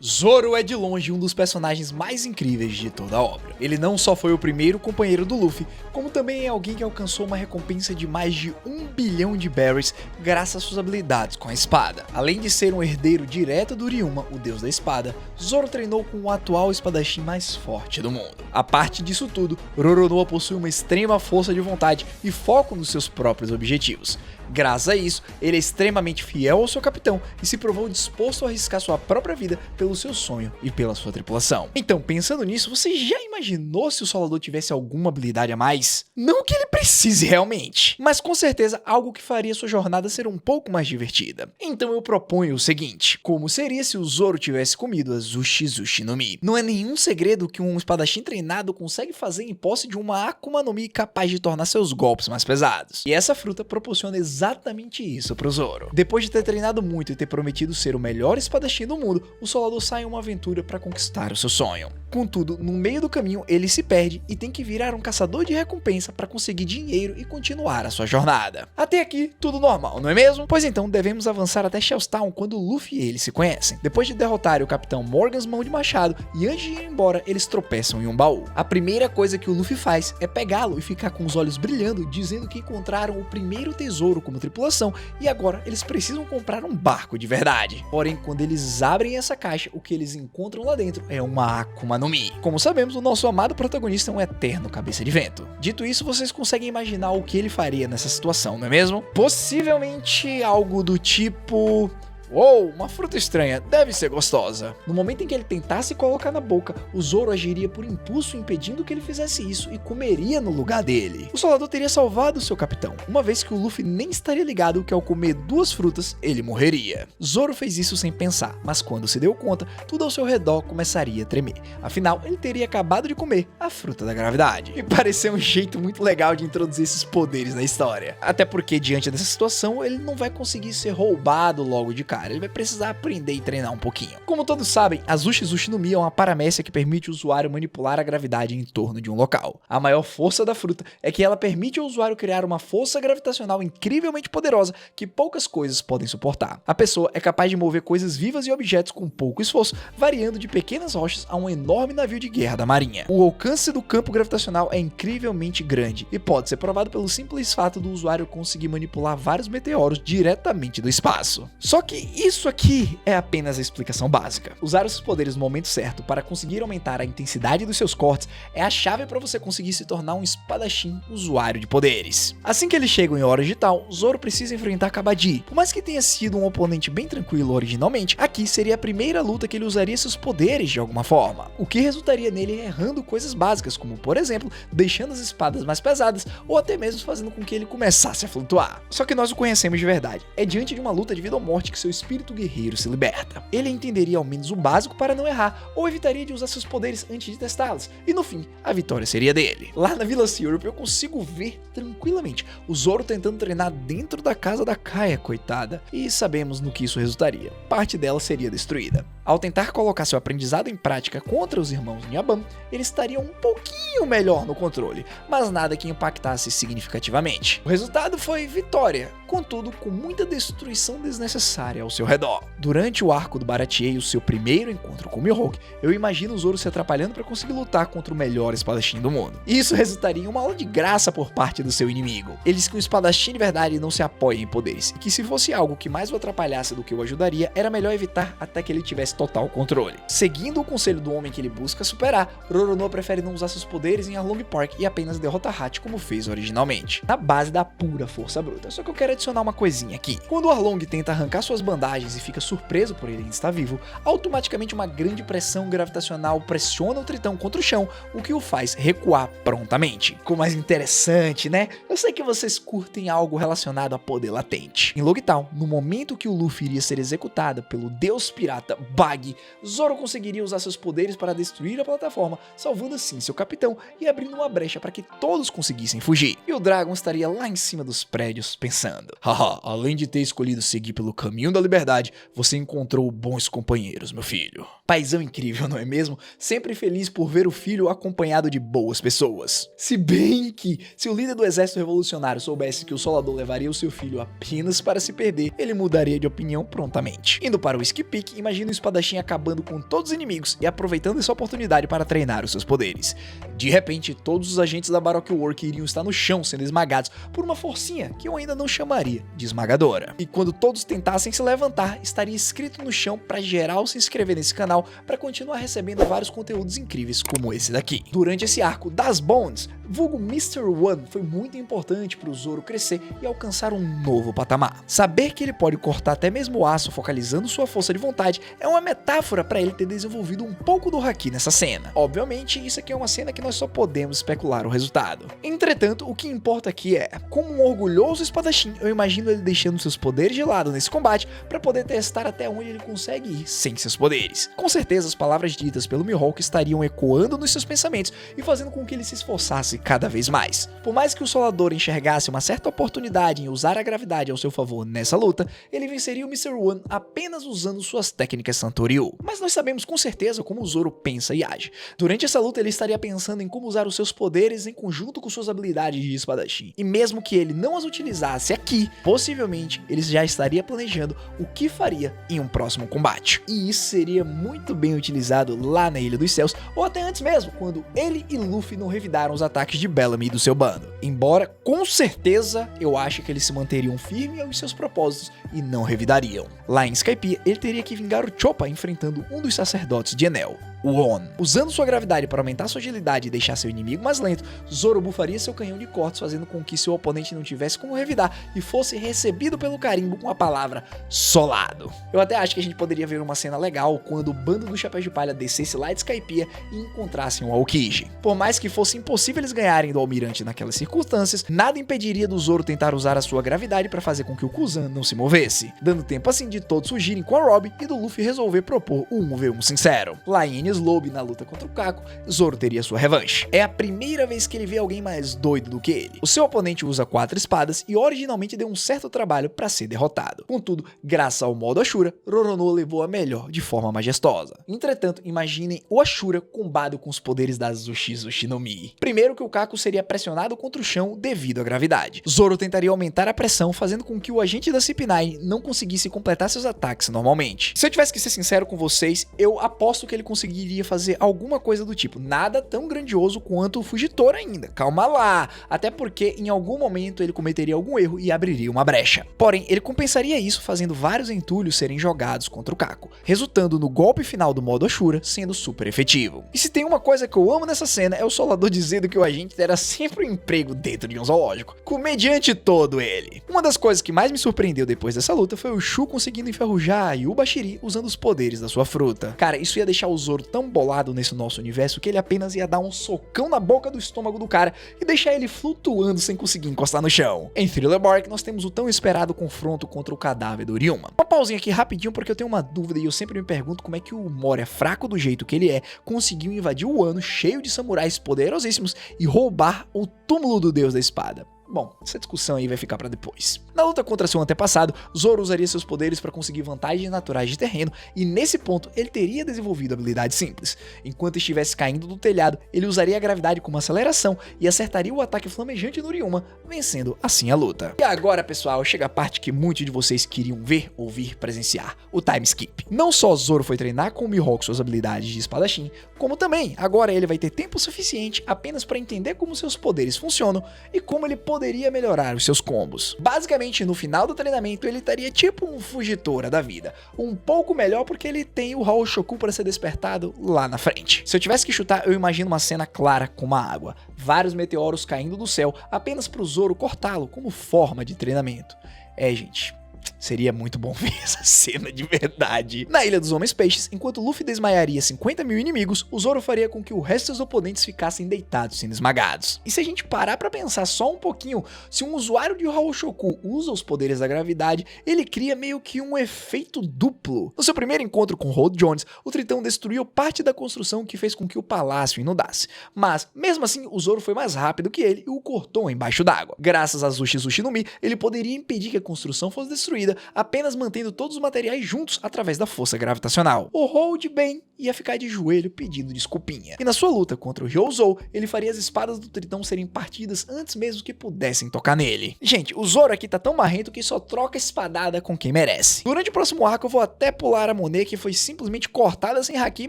Zoro é de longe um dos personagens mais incríveis de toda a obra. Ele não só foi o primeiro companheiro do Luffy, como também é alguém que alcançou uma recompensa de mais de 1 bilhão de berries graças às suas habilidades com a espada. Além de ser um herdeiro direto do Ryuma, o deus da espada, Zoro treinou com o atual espadachim mais forte do mundo. A parte disso tudo, Roronoa possui uma extrema força de vontade e foco nos seus próprios objetivos. Graças a isso, ele é extremamente fiel ao seu capitão e se provou disposto a arriscar sua própria vida pelo seu sonho e pela sua tripulação. Então, pensando nisso, você já imaginou se o Solador tivesse alguma habilidade a mais? Não que ele precise realmente, mas com certeza algo que faria sua jornada ser um pouco mais divertida. Então eu proponho o seguinte: como seria se o Zoro tivesse comido a Zushi no Mi? Não é nenhum segredo que um espadachim treinado consegue fazer em posse de uma Akuma no Mi capaz de tornar seus golpes mais pesados. E essa fruta proporciona exatamente isso pro Zoro. Depois de ter treinado muito e ter prometido ser o melhor espadachim do mundo, o Solador sai em uma aventura para conquistar o seu sonho. Contudo, no meio do caminho ele se perde e tem que virar um caçador de recompensa para conseguir dinheiro e continuar a sua jornada. Até aqui, tudo normal, não é mesmo? Pois então, devemos avançar até Shellstown quando Luffy e ele se conhecem. Depois de derrotar o Capitão Morgan's mão de machado e antes de ir embora, eles tropeçam em um baú. A primeira coisa que o Luffy faz é pegá-lo e ficar com os olhos brilhando, dizendo que encontraram o primeiro tesouro como tripulação e agora eles precisam comprar um barco de verdade. Porém, quando eles abrem essa caixa, o que eles encontram lá dentro é uma Akuma no Mi. Como sabemos, o nosso amado protagonista é um eterno cabeça de vento. Dito isso, vocês conseguem imaginar o que ele faria nessa situação, não é mesmo? Possivelmente algo do tipo: uou, uma fruta estranha, deve ser gostosa. No momento em que ele tentasse colocar na boca, o Zoro agiria por impulso impedindo que ele fizesse isso e comeria no lugar dele. O Solador teria salvado seu capitão, uma vez que o Luffy nem estaria ligado que ao comer duas frutas, ele morreria. Zoro fez isso sem pensar, mas quando se deu conta, tudo ao seu redor começaria a tremer. Afinal, ele teria acabado de comer a fruta da gravidade. E pareceu um jeito muito legal de introduzir esses poderes na história. Até porque, diante dessa situação, ele não vai conseguir ser roubado logo de cara. Ele vai precisar aprender e treinar um pouquinho. Como todos sabem, a Zushi no Mi é uma paramécia que permite o usuário manipular a gravidade em torno de um local. A maior força da fruta é que ela permite ao usuário criar uma força gravitacional incrivelmente poderosa que poucas coisas podem suportar. A pessoa é capaz de mover coisas vivas e objetos com pouco esforço, variando de pequenas rochas a um enorme navio de guerra da marinha. O alcance do campo gravitacional é incrivelmente grande e pode ser provado pelo simples fato do usuário conseguir manipular vários meteoros diretamente do espaço. Só que isso aqui é apenas a explicação básica. Usar os seus poderes no momento certo para conseguir aumentar a intensidade dos seus cortes é a chave para você conseguir se tornar um espadachim usuário de poderes. Assim que eles chegam em Hora de Tal, Zoro precisa enfrentar Kabaddi. Por mais que tenha sido um oponente bem tranquilo originalmente, aqui seria a primeira luta que ele usaria seus poderes de alguma forma, o que resultaria nele errando coisas básicas, como por exemplo, deixando as espadas mais pesadas ou até mesmo fazendo com que ele começasse a flutuar. Só que nós o conhecemos de verdade. É diante de uma luta de vida ou morte que seu espírito guerreiro se liberta. Ele entenderia ao menos o básico para não errar, ou evitaria de usar seus poderes antes de testá-los, e no fim, a vitória seria dele. Lá na Vila Syrup eu consigo ver tranquilamente o Zoro tentando treinar dentro da casa da Kaia, coitada, e sabemos no que isso resultaria. Parte dela seria destruída. Ao tentar colocar seu aprendizado em prática contra os irmãos Nyaban, ele estaria um pouquinho melhor no controle, mas nada que impactasse significativamente. O resultado foi vitória, contudo com muita destruição desnecessária ao seu redor. Durante o arco do Baratie e o seu primeiro encontro com Mihawk, eu imagino o Zoro se atrapalhando para conseguir lutar contra o melhor espadachim do mundo. Isso resultaria em uma aula de graça por parte do seu inimigo. Ele diz que um espadachim de verdade não se apoia em poderes, e que se fosse algo que mais o atrapalhasse do que o ajudaria, era melhor evitar até que ele tivesse total controle. Seguindo o conselho do homem que ele busca superar, Roronoa prefere não usar seus poderes em Arlong Park e apenas derrotar Hachi como fez originalmente, na base da pura força bruta. Só que eu quero adicionar uma coisinha aqui. Quando o Arlong tenta arrancar suas bandagens e fica surpreso por ele ainda estar vivo, automaticamente uma grande pressão gravitacional pressiona o Tritão contra o chão, o que o faz recuar prontamente. Ficou mais interessante, né? Eu sei que vocês curtem algo relacionado a poder latente. Em Loguetown, no momento que o Luffy iria ser executado pelo deus pirata Bug, Zoro conseguiria usar seus poderes para destruir a plataforma, salvando assim seu capitão e abrindo uma brecha para que todos conseguissem fugir. E o Dragon estaria lá em cima dos prédios pensando: haha, além de ter escolhido seguir pelo caminho da liberdade, você encontrou bons companheiros, meu filho. Paizão incrível, não é mesmo? Sempre feliz por ver o filho acompanhado de boas pessoas. Se bem que, se o líder do exército revolucionário soubesse que o Solador levaria o seu filho apenas para se perder, ele mudaria de opinião prontamente. Indo para o Whiskey Peak, imagina o espadachim espadachim acabando com todos os inimigos e aproveitando essa oportunidade para treinar os seus poderes. De repente, todos os agentes da Baroque Work iriam estar no chão sendo esmagados por uma forcinha que eu ainda não chamaria de esmagadora. E quando todos tentassem se levantar, estaria escrito no chão para geral se inscrever nesse canal para continuar recebendo vários conteúdos incríveis como esse daqui. Durante esse arco das Bones, vulgo Mr. One foi muito importante para o Zoro crescer e alcançar um novo patamar. Saber que ele pode cortar até mesmo o aço focalizando sua força de vontade é uma metáfora para ele ter desenvolvido um pouco do Haki nessa cena. Obviamente, isso aqui é uma cena que nós só podemos especular o resultado. Entretanto, o que importa aqui é, como um orgulhoso espadachim, eu imagino ele deixando seus poderes de lado nesse combate para poder testar até onde ele consegue ir sem seus poderes. Com certeza, as palavras ditas pelo Mihawk estariam ecoando nos seus pensamentos e fazendo com que ele se esforçasse cada vez mais. Por mais que o Solador enxergasse uma certa oportunidade em usar a gravidade ao seu favor nessa luta, ele venceria o Mr. One apenas usando suas técnicas Santoryu. Mas nós sabemos com certeza como o Zoro pensa e age. Durante essa luta ele estaria pensando em como usar os seus poderes em conjunto com suas habilidades de espadachim. E mesmo que ele não as utilizasse aqui, possivelmente ele já estaria planejando o que faria em um próximo combate. E isso seria muito bem utilizado lá na Ilha dos Céus, ou até antes mesmo, quando ele e Luffy não revidaram os ataques de Bellamy e do seu bando. Embora, com certeza, eu acho que eles se manteriam firmes aos seus propósitos e não revidariam. Lá em Skypiea, ele teria que vingar o Chopper enfrentando um dos sacerdotes de Enel, o On. Usando sua gravidade para aumentar sua agilidade e deixar seu inimigo mais lento, Zoro bufaria seu canhão de cortes, fazendo com que seu oponente não tivesse como revidar e fosse recebido pelo carimbo com a palavra solado. Eu até acho que a gente poderia ver uma cena legal quando o bando do Chapéu de Palha descesse lá de Skypiea e encontrassem o Aokiji. Por mais que fosse impossível eles ganharem do Almirante naquelas circunstâncias, nada impediria do Zoro tentar usar a sua gravidade para fazer com que o Kuzan não se movesse, dando tempo assim de todos fugirem com a Robin e do Luffy resolver propor o 1v1 sincero. Lá em Enies Lobby, na luta contra o Kako, Zoro teria sua revanche. É a primeira vez que ele vê alguém mais doido do que ele. O seu oponente usa 4 espadas e originalmente deu um certo trabalho para ser derrotado. Contudo, graças ao modo Ashura, Roronoa levou a melhor de forma majestosa. Entretanto, imaginem o Ashura combado com os poderes da Zushi no Mi. Primeiro que o Kako seria pressionado contra o chão devido à gravidade. Zoro tentaria aumentar a pressão, fazendo com que o agente da CP9 não conseguisse completar seus ataques normalmente. Se eu tivesse que ser sincero com vocês, eu aposto que ele conseguiria fazer alguma coisa do tipo, nada tão grandioso quanto o Fugitor ainda, calma lá, até porque em algum momento ele cometeria algum erro e abriria uma brecha. Porém, ele compensaria isso fazendo vários entulhos serem jogados contra o Kako, resultando no golpe final do modo Ashura sendo super efetivo. E se tem uma coisa que eu amo nessa cena é o Solador dizendo que o agente terá sempre um emprego dentro de um zoológico, comediante todo ele. Uma das coisas que mais me surpreendeu depois dessa luta foi o Shu conseguindo enferrujar e o Bashiri usando os poderes da sua fruta. Cara, isso ia deixar o Zoro tão bolado nesse nosso universo que ele apenas ia dar um socão na boca do estômago do cara e deixar ele flutuando sem conseguir encostar no chão. Em Thriller Bark nós temos o tão esperado confronto contra o cadáver do Ryuma. Uma pausinha aqui rapidinho porque eu tenho uma dúvida e eu sempre me pergunto como é que o Moria, fraco do jeito que ele é, conseguiu invadir o Wano cheio de samurais poderosíssimos e roubar o túmulo do deus da espada. Bom, essa discussão aí vai ficar pra depois. Na luta contra seu antepassado, Zoro usaria seus poderes para conseguir vantagens naturais de terreno e nesse ponto ele teria desenvolvido habilidades simples. Enquanto estivesse caindo do telhado, ele usaria a gravidade como aceleração e acertaria o ataque flamejante no Ryuma, vencendo assim a luta. E agora, pessoal, chega a parte que muitos de vocês queriam ver, ouvir, presenciar, o time skip. Não só Zoro foi treinar com o Mihawk suas habilidades de espadachim, como também agora ele vai ter tempo suficiente apenas para entender como seus poderes funcionam e como ele poderia melhorar os seus combos. Basicamente, no final do treinamento, ele estaria tipo um Fugitora da vida. Um pouco melhor porque ele tem o Haoshoku para ser despertado lá na frente. Se eu tivesse que chutar, eu imagino uma cena clara como a água. Vários meteoros caindo do céu, apenas para o Zoro cortá-lo como forma de treinamento. É, gente... seria muito bom ver essa cena de verdade. Na Ilha dos Homens Peixes, enquanto Luffy desmaiaria 50 mil inimigos, o Zoro faria com que o resto dos oponentes ficassem deitados sendo esmagados. E se a gente parar pra pensar só um pouquinho, se um usuário de Haoshoku usa os poderes da gravidade, ele cria meio que um efeito duplo. No seu primeiro encontro com Rod Jones, o Tritão destruiu parte da construção que fez com que o palácio inundasse. Mas, mesmo assim, o Zoro foi mais rápido que ele e o cortou embaixo d'água. Graças a Zushi no Mi, ele poderia impedir que a construção fosse destruída, apenas mantendo todos os materiais juntos através da força gravitacional. O Hold bem ia ficar de joelho pedindo desculpinha. E na sua luta contra o Gyozou, ele faria as espadas do Tritão serem partidas antes mesmo que pudessem tocar nele. Gente, o Zoro aqui tá tão marrento que só troca espadada com quem merece. Durante o próximo arco eu vou até pular a Monet, que foi simplesmente cortada sem haki,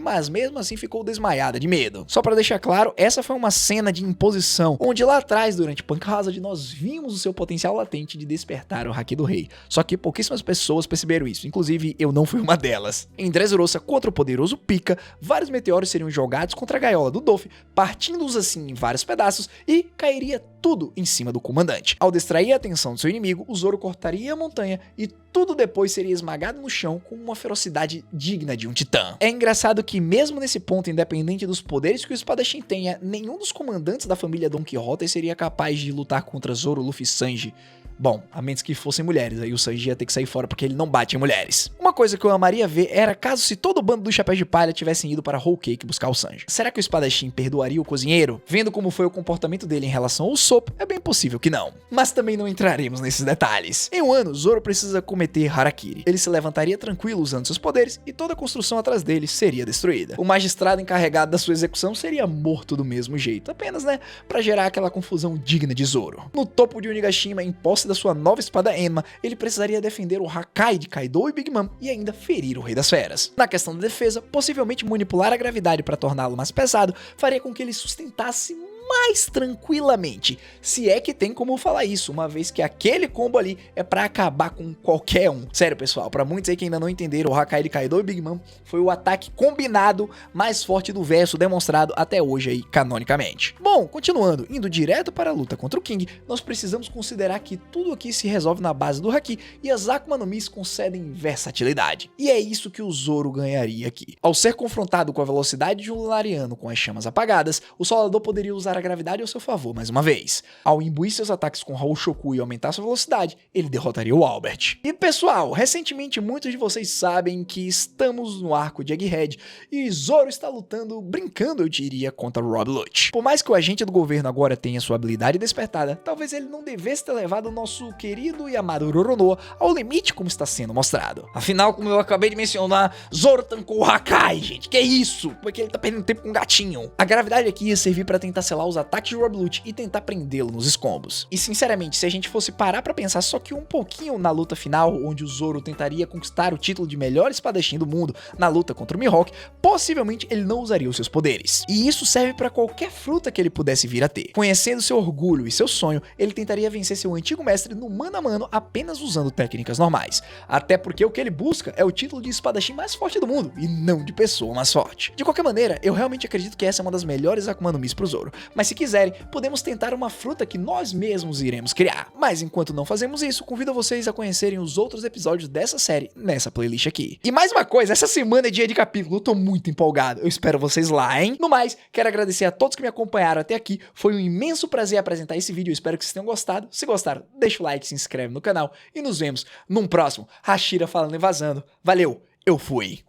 mas mesmo assim ficou desmaiada de medo. Só pra deixar claro, essa foi uma cena de imposição, onde lá atrás, durante Punk Hazard, nós vimos o seu potencial latente de despertar o haki do rei. Só que pouquíssimas pessoas perceberam isso, inclusive eu não fui uma delas. Em Dressrosa contra o poderoso Pika, vários meteoros seriam jogados contra a gaiola do Doff, partindo-os assim em vários pedaços e cairia tudo em cima do comandante. Ao distrair a atenção do seu inimigo, o Zoro cortaria a montanha e tudo depois seria esmagado no chão com uma ferocidade digna de um titã. É engraçado que mesmo nesse ponto, independente dos poderes que o espadachim tenha, nenhum dos comandantes da família Don Quixote seria capaz de lutar contra Zoro, Luffy e Sanji. Bom, a menos que fossem mulheres, aí o Sanji ia ter que sair fora porque ele não bate em mulheres. Uma coisa que eu amaria ver era caso se todo o bando do Chapéu de Palha tivessem ido para Whole Cake buscar o Sanji. Será que o espadachim perdoaria o cozinheiro? Vendo como foi o comportamento dele em relação ao Sop, é bem possível que não. Mas também não entraremos nesses detalhes. Em um ano, Zoro precisa cometer Harakiri. Ele se levantaria tranquilo usando seus poderes e toda a construção atrás dele seria destruída. O magistrado encarregado da sua execução seria morto do mesmo jeito, apenas, pra gerar aquela confusão digna de Zoro. No topo de Onigashima, em posse da sua nova espada Enma, ele precisaria defender o Hakai de Kaido e Big Mom e ainda ferir o Rei das Feras. Na questão da defesa, possivelmente manipular a gravidade para torná-lo mais pesado faria com que ele sustentasse mais tranquilamente, se é que tem como falar isso, uma vez que aquele combo ali é pra acabar com qualquer um. Sério, pessoal, pra muitos aí que ainda não entenderam, o Hakai de Kaido e Big Mom foi o ataque combinado mais forte do verso demonstrado até hoje aí, canonicamente. Bom, continuando, indo direto para a luta contra o King, nós precisamos considerar que tudo aqui se resolve na base do Haki e as Akuma no Mis concedem versatilidade. E é isso que o Zoro ganharia aqui. Ao ser confrontado com a velocidade de um Lunariano com as chamas apagadas, o Solador poderia usar a gravidade ao seu favor mais uma vez. Ao imbuir seus ataques com Raul Shoku e aumentar sua velocidade, ele derrotaria o Albert. E pessoal, recentemente muitos de vocês sabem que estamos no arco de Egghead e Zoro está lutando, brincando eu diria, contra Rob Lucci. Por mais que o agente do governo agora tenha sua habilidade despertada, talvez ele não devesse ter levado o nosso querido e amado Roronoa ao limite como está sendo mostrado. Afinal, como eu acabei de mencionar, Zoro tancou o Hakai, gente, que é isso? Porque ele tá perdendo tempo com um gatinho. A gravidade aqui ia servir para tentar selar os ataques de Rob Lucci e tentar prendê-lo nos escombros. E sinceramente, se a gente fosse parar pra pensar só que um pouquinho na luta final, onde o Zoro tentaria conquistar o título de melhor espadachim do mundo na luta contra o Mihawk, possivelmente ele não usaria os seus poderes. E isso serve pra qualquer fruta que ele pudesse vir a ter. Conhecendo seu orgulho e seu sonho, ele tentaria vencer seu antigo mestre no mano a mano apenas usando técnicas normais. Até porque o que ele busca é o título de espadachim mais forte do mundo, e não de pessoa mais forte. De qualquer maneira, eu realmente acredito que essa é uma das melhores Akuma no Mis pro Zoro. Mas se quiserem, podemos tentar uma fruta que nós mesmos iremos criar. Mas enquanto não fazemos isso, convido vocês a conhecerem os outros episódios dessa série nessa playlist aqui. E mais uma coisa, essa semana é dia de capítulo, eu tô muito empolgado, eu espero vocês lá, hein? No mais, quero agradecer a todos que me acompanharam até aqui, foi um imenso prazer apresentar esse vídeo, eu espero que vocês tenham gostado. Se gostaram, deixa o like, se inscreve no canal e nos vemos num próximo Hashira Falando e Vazando. Valeu, eu fui!